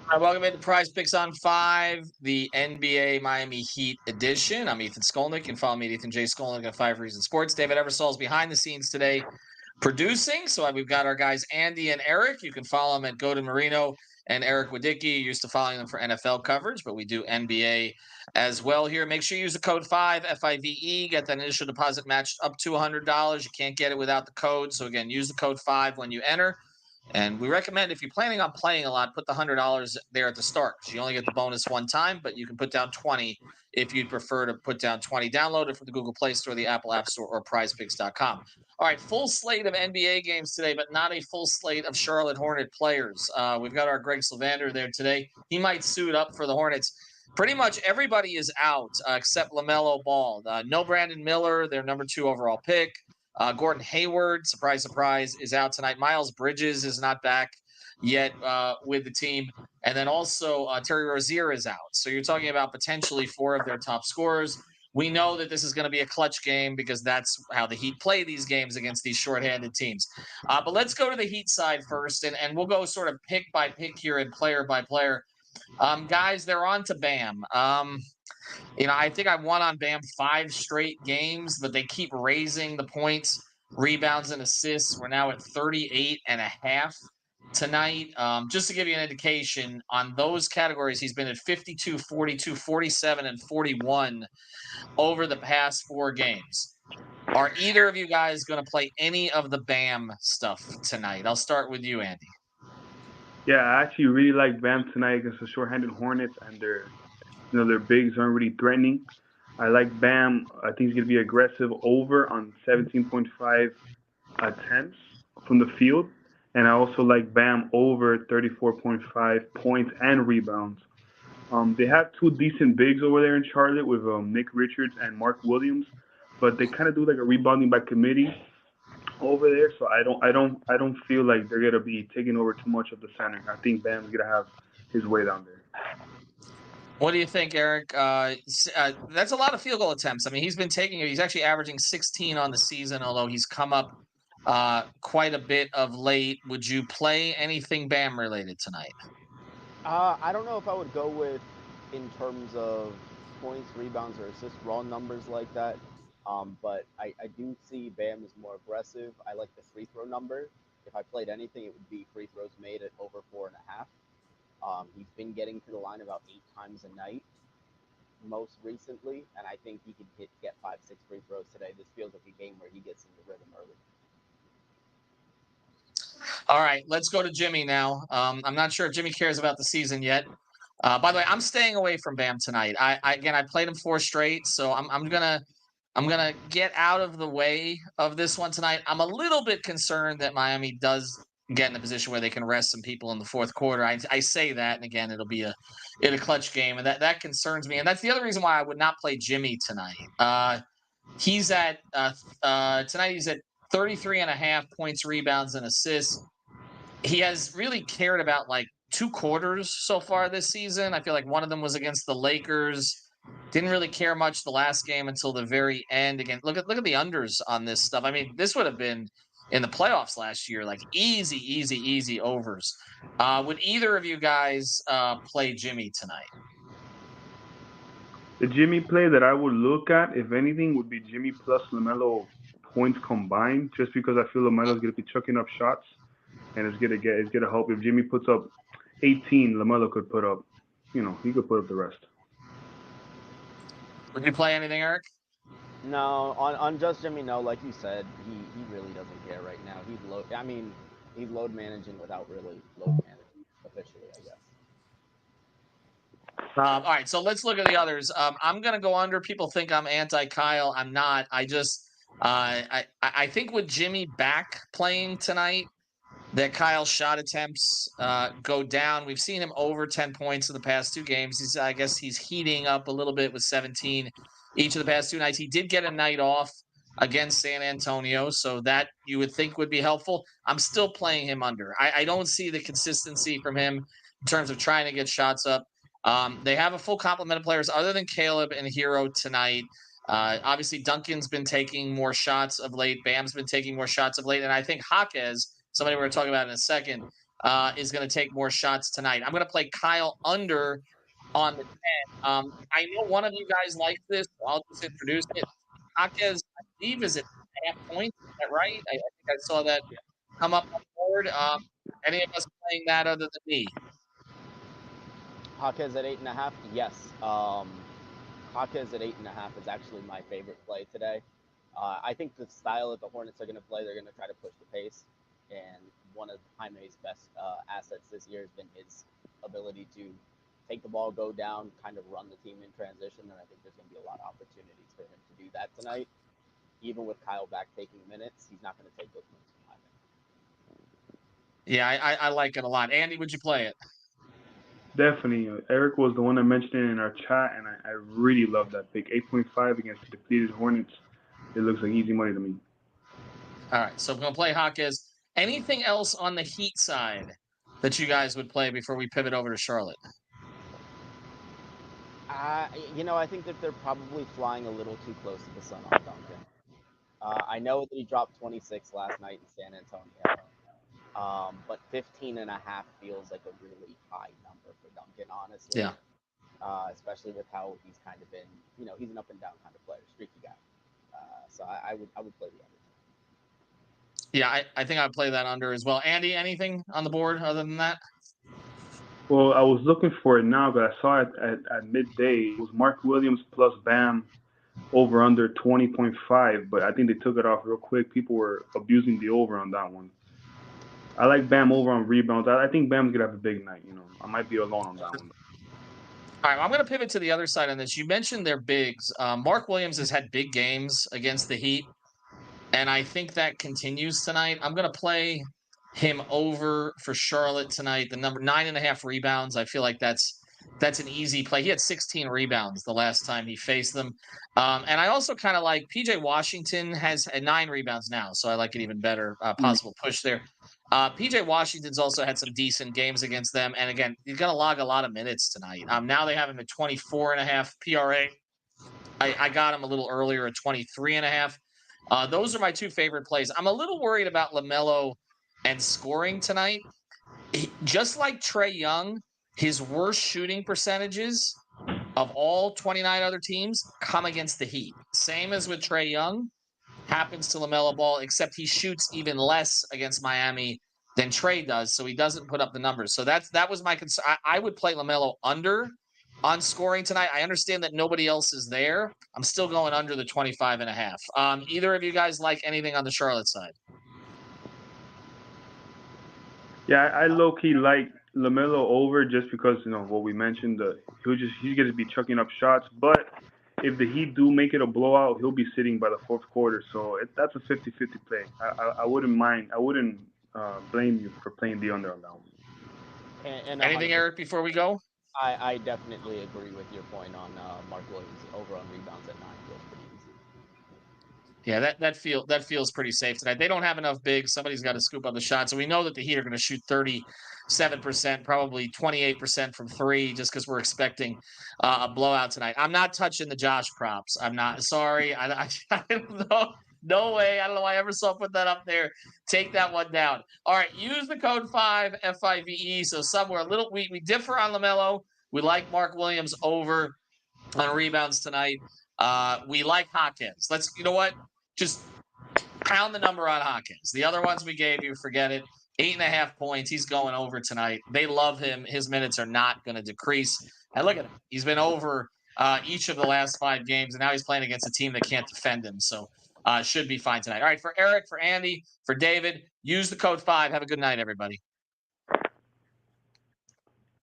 Hi, welcome into Prize Picks on 5, the NBA Miami Heat edition. I'm Ethan Skolnick. You can follow me at Ethan J. Skolnick at 5 Reasons Sports. David Eversole is behind the scenes today producing. So we've got our guys Andy and Eric. You can follow them at Godin Marino and Eric Wadicki. Used to following them for NFL coverage, but we do NBA as well here. Make sure you use the code 5, FIVE. Get that initial deposit matched up to $100. You can't get it without the code. So again, use the code 5 when you enter. And we recommend if you're planning on playing a lot, put the $100 there at the start because you only get the bonus one time, but you can put down 20 if you'd prefer to put down 20. Download it from the Google Play Store, the Apple App Store, or PrizePicks.com. All right, full slate of NBA games today, but not a full slate of Charlotte Hornet players. We've got our Greg Sylvander there today. He might suit up for the Hornets. Pretty much everybody is out except LaMelo Ball. No Brandon Miller, their number 2 overall pick. Gordon Hayward, surprise, surprise, is out tonight. Miles Bridges is not back yet with the team. And then also Terry Rozier is out. So you're talking about potentially 4 of their top scorers. We know that this is going to be a clutch game because that's how the Heat play these games against these shorthanded teams. But let's go to the Heat side first, and we'll go sort of pick by pick here and player by player. Guys, they're on to Bam. I think I won on Bam 5 straight games, but they keep raising the points, rebounds, and assists. We're now at 38.5 tonight. Just to give you an indication on those categories, he's been at 52, 42, 47, and 41 over the past 4 games. Are either of you guys going to play any of the Bam stuff tonight? I'll start with you, Andy. Yeah, I actually really like Bam tonight against the short-handed Hornets, and their bigs aren't really threatening. I like Bam. I think he's gonna be aggressive over on 17.5 attempts from the field, and I also like Bam over 34.5 points and rebounds. They have 2 decent bigs over there in Charlotte with Nick Richards and Mark Williams, but they kind of do like a rebounding by committee over there. So I don't feel like they're gonna be taking over too much of the center. I think Bam's gonna have his way down there. What do you think, Eric? That's a lot of field goal attempts. I mean, he's actually averaging 16 on the season, although he's come up quite a bit of late. Would you play anything Bam related tonight? I don't know if I would go with in terms of points, rebounds, or assists, raw numbers like that. But I do see Bam is more aggressive. I like the free throw number. If I played anything, it would be free throws made at over 4.5. He's been getting to the line about 8 times a night most recently, and I think he could get 5, 6 free throws today. This feels like a game where he gets in the rhythm early. All right, let's go to Jimmy now. I'm not sure if Jimmy cares about the season yet. By the way, I'm staying away from Bam tonight. I played him 4 straight, so I'm gonna get out of the way of this one tonight. I'm a little bit concerned that Miami does get in a position where they can rest some people in the fourth quarter. I say that, and again, it'll be a clutch game, and that concerns me. And that's the other reason why I would not play Jimmy tonight. He's at tonight. He's at 33.5 points, rebounds, and assists. He has really cared about like 2 quarters so far this season. I feel like one of them was against the Lakers. Didn't really care much the last game until the very end. Again, look at the unders on this stuff. I mean, this would have been in the playoffs last year, like easy overs. Would either of you guys play Jimmy tonight? The Jimmy play that I would look at, if anything, would be Jimmy plus Lamelo points combined, just because I feel Lamelo's gonna be chucking up shots, and it's gonna help if Jimmy puts up 18. Lamelo could put up, he could put up the rest. Would you play anything, Eric? No, on just Jimmy, no. Like you said, he really doesn't care right now. He's load. I mean, he's load managing without really load managing officially, I guess. All right, so let's look at the others. I'm gonna go under. People think I'm anti Kyle. I'm not. I think with Jimmy back playing tonight, that Kyle's shot attempts go down. We've seen him over 10 points in the past 2 games. I guess he's heating up a little bit with 17 each of the past 2 nights. He did get a night off against San Antonio, so that you would think would be helpful. I'm still playing him under. I don't see the consistency from him in terms of trying to get shots up. They have a full complement of players other than Caleb and Hero tonight. Obviously, Duncan's been taking more shots of late. Bam's been taking more shots of late. And I think Jaquez, somebody we're going to talk about in a second, is going to take more shots tonight. I'm going to play Kyle under on the 10. I know one of you guys likes this, so I'll just introduce it. Jaquez, I believe, is at half points. Is that right? I think I saw that come up on the board. Any of us playing that other than me? Jaquez at 8.5. Yes. Jaquez at 8.5 is actually my favorite play today. I think the style that the Hornets are going to play, they're going to try to push the pace. And one of Jaime's best assets this year has been his ability to take the ball, go down, kind of run the team in transition. And I think there's going to be a lot of opportunities for him to do that tonight. Even with Kyle back taking minutes, he's not going to take those minutes from Jaime. Yeah, I like it a lot. Andy, would you play it? Definitely. Eric was the one that mentioned it in our chat, and I really love that pick. 8.5 against the depleted Hornets. It looks like easy money to me. All right, so I'm going to play Jaquez. Anything else on the Heat side that you guys would play before we pivot over to Charlotte? I think that they're probably flying a little too close to the sun on Duncan. I know that he dropped 26 last night in San Antonio, but 15.5 feels like a really high number for Duncan, honestly. Yeah. Especially with how he's kind of been, he's an up and down kind of player, streaky guy. So I would play the under. Yeah, I think I'd play that under as well. Andy, anything on the board other than that? Well, I was looking for it now, but I saw it at midday. It was Mark Williams plus Bam over under 20.5, but I think they took it off real quick. People were abusing the over on that one. I like Bam over on rebounds. I think Bam's gonna have a big night. I might be alone on that one. All right, I'm going to pivot to the other side on this. You mentioned their bigs. Mark Williams has had big games against the Heat, and I think that continues tonight. I'm going to play him over for Charlotte tonight. The number 9.5 rebounds. I feel like that's an easy play. He had 16 rebounds the last time he faced them. And I also kind of like PJ Washington has 9 rebounds now, so I like it even better. Possible push there. PJ Washington's also had some decent games against them. And again, he's going to log a lot of minutes tonight. Now they have him at 24.5 PRA. I got him a little earlier at 23.5. Those are my two favorite plays. I'm a little worried about LaMelo and scoring tonight. Just like Trae Young, his worst shooting percentages of all 29 other teams come against the Heat. Same as with Trae Young, happens to LaMelo Ball, except he shoots even less against Miami than Trae does, so he doesn't put up the numbers. So that was my concern. I would play LaMelo under on scoring tonight. I understand that nobody else is there. I'm still going under the 25.5. Either of you guys like anything on the Charlotte side? Yeah, I low key like LaMelo over just because what we mentioned. He's gonna be chucking up shots, but if the Heat do make it a blowout, he'll be sitting by the fourth quarter. So that's a 50-50 play. I wouldn't mind. I wouldn't blame you for playing the under on that one. And Anything, Eric, before we go? I definitely agree with your point on Mark Williams over on rebounds at 9 feels pretty easy. Yeah, that feels pretty safe tonight. They don't have enough bigs. Somebody's got to scoop up the shots. So we know that the Heat are going to shoot 37%, probably 28% from 3, just because we're expecting a blowout tonight. I'm not touching the Josh props. I'm not. Sorry. I don't know. No way. I don't know why I ever saw put that up there. Take that one down. All right. Use the code 5 FIVE. So somewhere a little we differ on LaMelo. We like Mark Williams over on rebounds tonight. We like Hawkins. You know what? Just pound the number on Hawkins. The other ones we gave you, forget it. 8.5 points. He's going over tonight. They love him. His minutes are not going to decrease. And look at him. He's been over each of the last 5 games, and now he's playing against a team that can't defend him. So should be fine tonight. All right, for Eric, for Andy, for David, use the code 5. Have a good night, everybody.